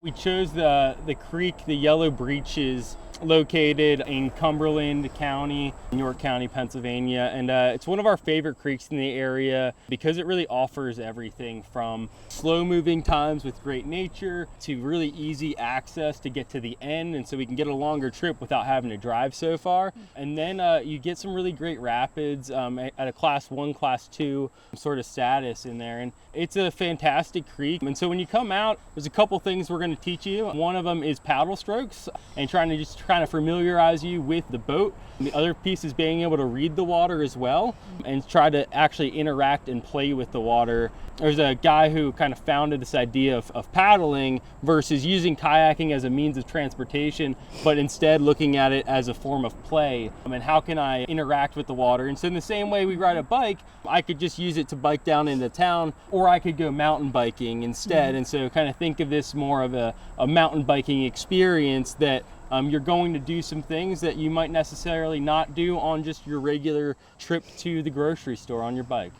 We chose the creek, the Yellow Breeches, located in Cumberland County, York County, Pennsylvania. And it's one of our favorite creeks in the area because it really offers everything from slow moving times with great nature to really easy access to get to the end. And so we can get a longer trip without having to drive so far. And then you get some really great rapids at a class 1, class 2 sort of status in there. And it's a fantastic creek. And so when you come out, there's a couple things we're going to teach you. One of them is paddle strokes and trying to familiarize you with the boat. The other piece is being able to read the water as well and try to actually interact and play with the water. There's a guy who kind of founded this idea of paddling versus using kayaking as a means of transportation, but instead looking at it as a form of play. And how can I interact with the water? And so in the same way we ride a bike, I could just use it to bike down into town, or I could go mountain biking instead. And so kind of think of this more of a mountain biking experience that you're going to do some things that you might necessarily not do on just your regular trip to the grocery store on your bike.